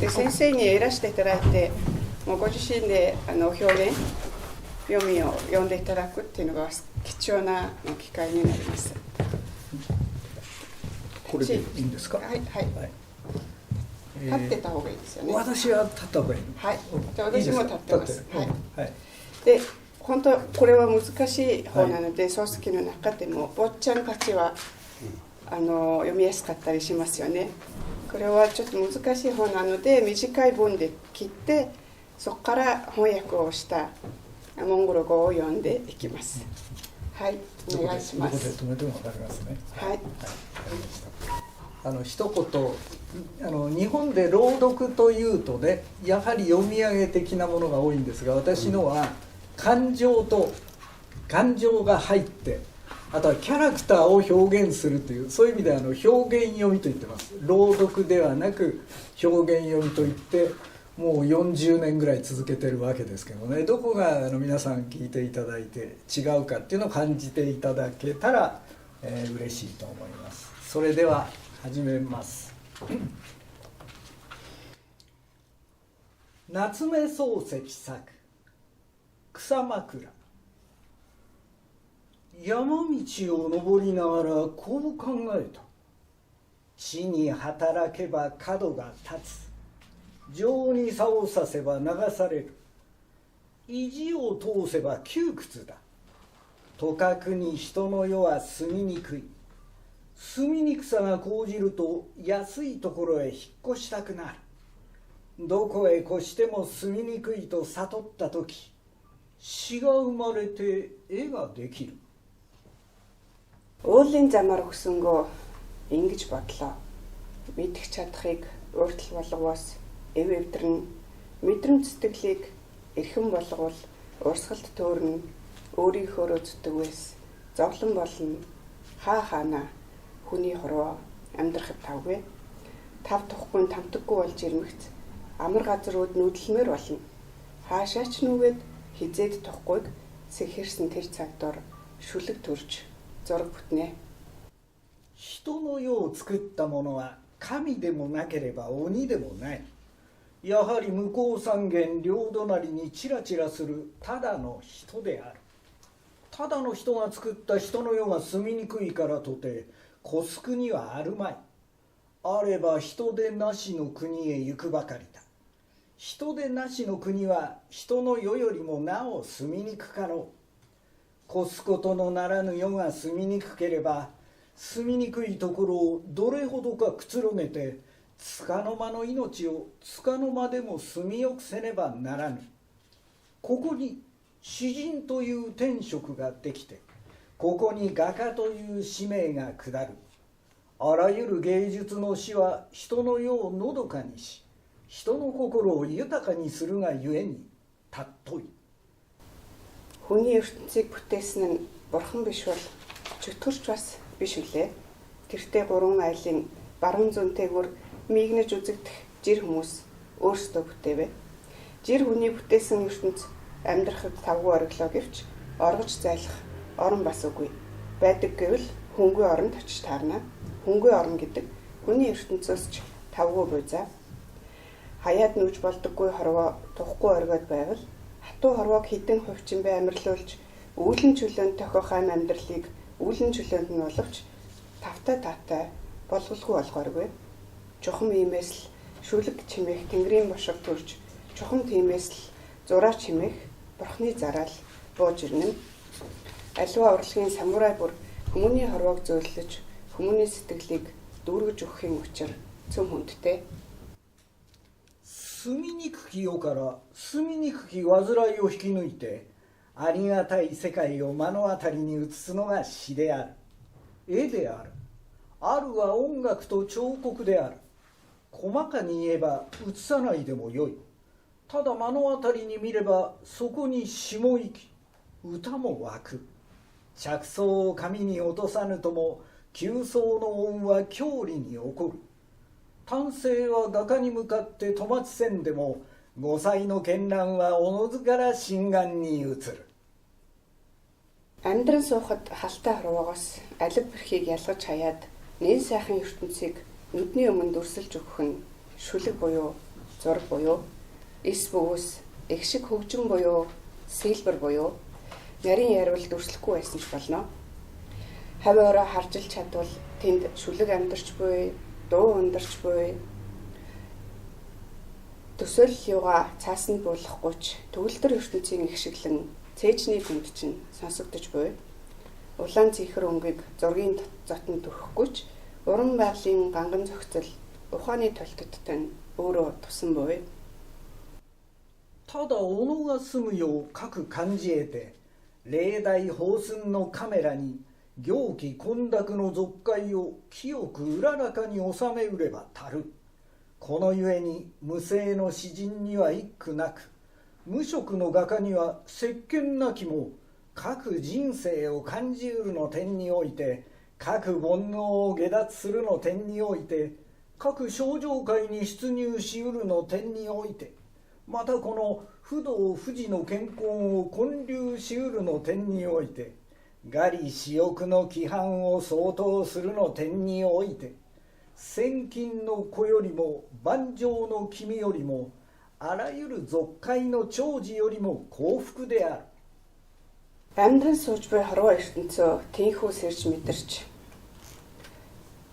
で先生にいらしていただいて、もうご自身で表現、読みを読んでいただくっていうのが貴重な機会になります。これでいいんですか？はいはい。立ってた方がいいですよね。私は立った方がいい。はい。じゃあ私も立ってます。はい。はい。で、本当これは難しい方なので、漱石の中でも坊ちゃんたちは読みやすかったりしますよね。これはちょっと難しい方なので短い文で切ってそこから翻訳をしたモンゴル語を読んでいきます。はい、お願いします。どこで止めてもわかりますね。はい。一言日本で朗読というとね、やはり読み上げ的なものが多いんですが、私のは感情が入って、あとはキャラクターを表現するという、そういう意味で表現読みと言ってます。朗読ではなく表現読みといって、もう40年ぐらい続けてるわけですけどね、どこが皆さん聞いていただいて違うかっていうのを感じていただけたら、嬉しいと思います。それでは始めます。夏目漱石作草枕。山道を登りながらこう考えた。地に働けば角が立つ。情に差をさせば流される。意地を通せば窮屈だ。とかくに人の世は住みにくい。住みにくさが講じると安いところへ引っ越したくなる。どこへ越しても住みにくいと悟ったとき、詩が生まれて絵ができる。Уулын замаар өгсөнгөө ингэж бодлоо. Мэдэх чадахыг өөртөл болгоос эв эвдэрнэ. Мэдрэмж сэтгэлийг эрхэм болговол урсгалд төөрнө. Өөрийнхөөрөө зүтгэвээс зовлон болно. Хаа хаана хүний хорвоо амьдрахад тавгүй. Тав тухгүй тамтаггүй болж ирмэгц. Амар газрууд нүүдэлмээр болно. Хаашаач нүгэд хизээд тухгүйг сэхэрсэн тэр цагдор шүлэг төрж зураг бүтнэ. 人の世を作ったものは神でもなければ鬼でもない。やはり向こう三軒両隣にチラチラするただの人である。ただの人が作った人の世が住みにくいからとて越す国はあるまい。あれば人でなしの国へ行くばかりだ。人でなしの国は人の世よりもなお住みにくかろう。越すことのならぬ世が住みにくければ、住みにくいところをどれほどかくつろげて、束の間の命を束の間でも住みよくせねばならぬ。ここに詩人という天職ができて、ここに画家という使命が下る。あらゆる芸術の詩は人の世をのどかにし、人の心を豊かにするがゆえに尊い。Хүний ертөнцийг бүтээсэн нь бурхан биш бол чөтгөрч бас биш үлээ. Тэртээ гурван айлын баруун зүүнтэйгүр мигнэж үзэгдэх жир хүмүүс өөрсдөө бүтээвэ. Жир хүний бүтээсэн ертөнц амьдрахад тавгүй ориглоо гэвч оргож зайлах орон бас үгүй. Байдаг гэвэл хөнгөө оронд очиж таарна. Хөнгөө орон гэдэг хүний ертөнцөөс ч тавгүй буйзаа. Хаяад нүж болдоггүй хорвоо тухгүй оргиод байвал хатуу хорвоог хідэн хувьчин бай амьрлуулж үүлэн чөлөөнд тохиох ам амьдралыг үүлэн чөлөөнд нь боловч тавтай таатай болголгүй болохооргүй. Чухам иймээс л шүлэг чимээх тэнгэрийн бошиг төрж чухам тиймээс л зураа чимээх бурхны зараал бууж ирнэ. Аливаа урлагийн самурай бүр хүмүүний хорвоог зөөлөж хүмүүний сэтгэлийг дүүргэж өгөхийн учир цөм хүндтэй. 住みにくき世から住みにくき煩いを引き抜いてありがたい世界を目の当たりに映すのが詩である。絵である。あるは音楽と彫刻である。細かに言えば映さないでもよい。ただ目の当たりに見ればそこに詩も生き歌も湧く。着想を紙に落とさぬとも急想の音は郷里に起こる。丹精は画家に向かって戸松せんでも五歳の絢爛はおのずから心眼に映る。 Амьдран суухад халтай хорвоогоос алив бэрхийг ялгаж хаяад нэн сайхан ертөнцийг нүдний өмнө дүрсэлж өгөх нь шүлэг буюу зураг буюу эс бөгөөс их шиг хөгжин буюу сэлбэр буюу нарийн ярвал дүрслэхгүй байсан ч болно. Хавь ороо харж чадвал тэнд шүлэг амьдарч буй, дуу ундарч буй, төсөөл юугаа цаасанд буулгахгүйч төгөлдөр ертөнцийн их шиглэн цээжний гүнд чинь сонсогдож буй. Улаан цэхэр өнгийг зургийн зотонд төрөхгүйч уран байгалийн ганган зохицол ухааны толтодтой нь өөрөө тусан буй. ただ己が住むよう各漢字得て霊大法寸のカメラに行基混濁の俗界を清くうららかに収めうればたる。このゆえに無声の詩人には一句なく、無職の画家には石鹸なきも各人生を感じうるの点において、各煩悩を下脱するの点において、各症状界に出入しうるの点において、またこの不動不治の健康を建立しうるの点において、我利私欲の規範を相当するの点において、千金の子よりも万丈の君よりもあらゆる俗界の長寿よりも幸福である。 Амьдран сууж буй хорвоо ертөнцөө тэнхүү сэрж мэдэрч.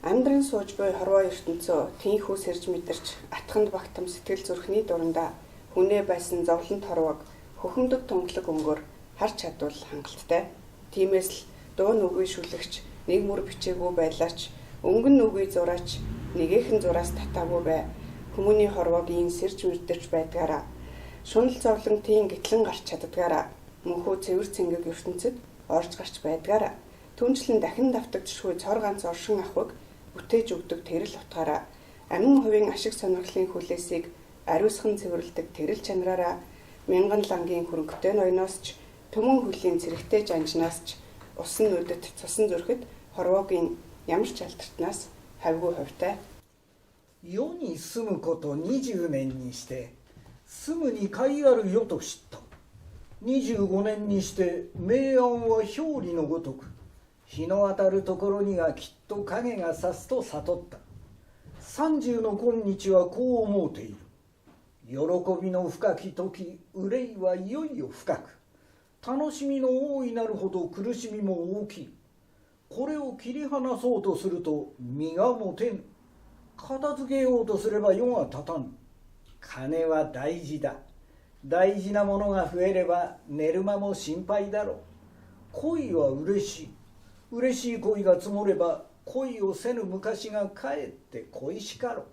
Амьдран сууж буй хорвоо ертөнцөө тэнхүү сэрж мэдэрч атханд багтам сэтгэл зүрхний дурандаа хүнээ байсан зовлонт хорвоог хөхөмдөг тунгалаг өнгөөр харж чадвал хангалттай. Тиймээс л дуу нүгий шүлэгч нэг мөр бичээгүй байлаач өнгөн нүгий зураач нэгэн зураас татаагүй бай. Хүмүүний хорвоог ин сэрж мэдэрч байдгаараа шунал зовлон тийм гэтлэн гарч чаддгаараа мөнхөө цэвэр цэнгэг ертөнцид орж гарч байдгаараа түнчлэн дахин давтагдчихгүй цор ганц оршин ахыг бүтээж өгдөг тэрэл утгаараа амин хувийн ашиг сонирхлын хүлээсийг ариусхан цэвэрлдэг тэрэл чанараараа мянган лангийн хөрөнгөтэй ноёноос ч төмөн хөлийн цэрэгтэй жанжнаас ч усан нүдэд цусан зүрхэд хорвоогийн ямар ч алдартнаас хавьгүй хувьтай. 世に住むこと20年にして住むに甲斐ある世と知った。25年にして明暗は表裏のごとく日の当たるところにはきっと影が差すと悟った。30の今日はこう思うている。喜びの深き時、憂いはいよいよ深く、楽しみの大いなるほど苦しみも大きい。これを切り離そうとすると身が持てぬ。片付けようとすれば世が立たぬ。金は大事だ。大事なものが増えれば寝る間も心配だろう。恋は嬉しい。嬉しい恋が積もれば恋をせぬ昔がかえって恋しかろう。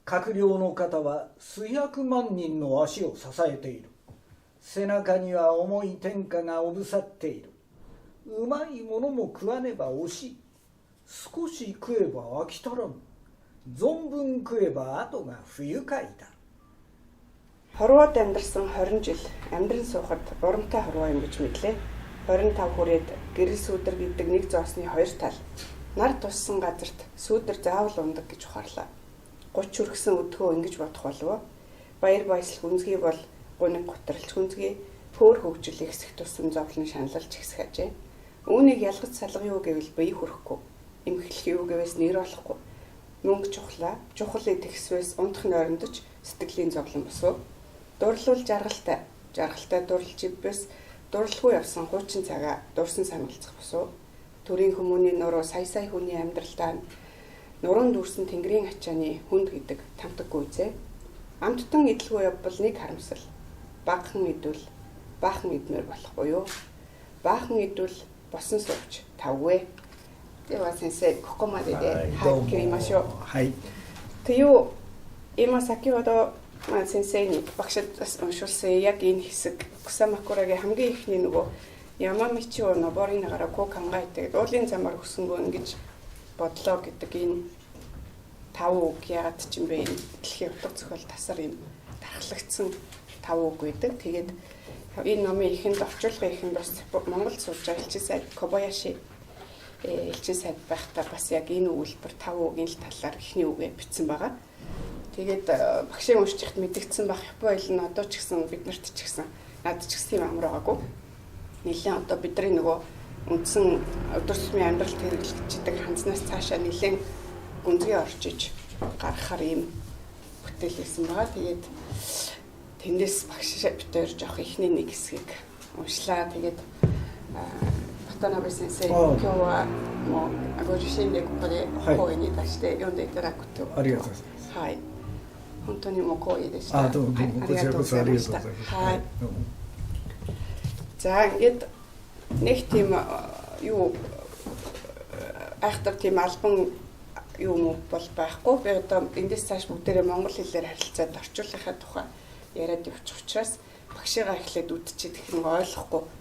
閣僚の方は数百万人の足を支えている。背中には重い天下がおぶさっている。うまいものも食わねば惜しい。少し食えば飽き足らぬ。存分食えば後が不愉快だ。 Хорвоод амьдарсан 20 жил амьдран суухад бурамтай хорвоо юм гэж мэдлээ. 25 хүрээд гэрэл сүүдэр гэдэг нэг зоосны хоёр тал нар туссан газарт сүүдэр заавал ундаг гэж ухаарлаа. 30 хүрсэн өдгөө ингэж бодох болов. Баяр баясгал гүнзгий бол гуниг готролч гүнзгий хөөр хөгжил ихсэх тусам зовлон шаналлж ихсэх ажээ. Үүнийг ялгаж салгах юу гэвэл бие хүрэхгүй. Эмхлэх юу гэвээс нэр олохгүй. Мөнгө чухлаа, чухал идэхсвээс унтах нойрондож сэтгэлийн зовлон босов. Дурлал жаргалтай, жаргалтай дурлж ивбэс дурлалгүй явсан хуучин цагаа дурсан саналцах босов. Төрийн хүмүүний нуруу сая хүний амьдралдаа нуруунд дүүрсэн тэнгэрийн ачааны хүнд гэдэг тамтаггүй зэ. Амттан идэлгүй явбал нэг харамсал. Багхан идвэл баахан идмээр болохгүй юу? Баахан идвэл босон сууч тавгүй. では先生、ここまでで切りましょう。はい。という今先ほど先生にбагшид уншуулсан яг энэ хэсэг Кусамакурагийн хамгийн ихний нөгөө Яма Мичио Ноборын нагараа кок хангайдаг уулын замаар хөсөнгөө ингэж бодлоо гэдэг энэ тав үг ягаад ч юм бэ дэлхийн утга зохиол тасар юм дархлагдсан тав үг байдаг. Тэгээд энэ номын ихэнд орчуулгын ихэнд бас Монгол сууж байгаа элчин сайд Кобаяши элчин сайд байхдаа бас яг энэ өгүүлбэр тав үгийн талаар ихний үгээ бичсэн байгаа. Тэгээд багшийн уншчихт мэдгдсэн баг Японы ил нь одоо ч гэсэн биднэрт ч гэсэн надад ч гэсэн тийм амар байгаагүй. Нилээн одоо бидний нөгөө үндсэн өдөр тутмын амьдралд хэрэглэгддэг ханцнаас цаашаа нилээн гүнзгий орчиж гаргахаар ийм бүтээл хийсэн байгаа. Тэгээд тэндээс багш битээр жоох ихний нэг хэсгийг уншлаа. Тэгээд Батанабе сенсей кёва мо агоришинде купаде кои ни даште йонде итаракуту. ありがとうございます。はい。本当にもう光栄でした。どうもこちらこそありがとうございます。はい。За ингээд нэг тийм юу айхтар тийм албан юу муу бол байхгүй. Би одоо эндээс цааш бүгдээрээ монгол хэлээр харилцаад орчуулахаа тухай яриад явчих учраас багшигаа эхлээд үдчихэд их нэг ойлгохгүй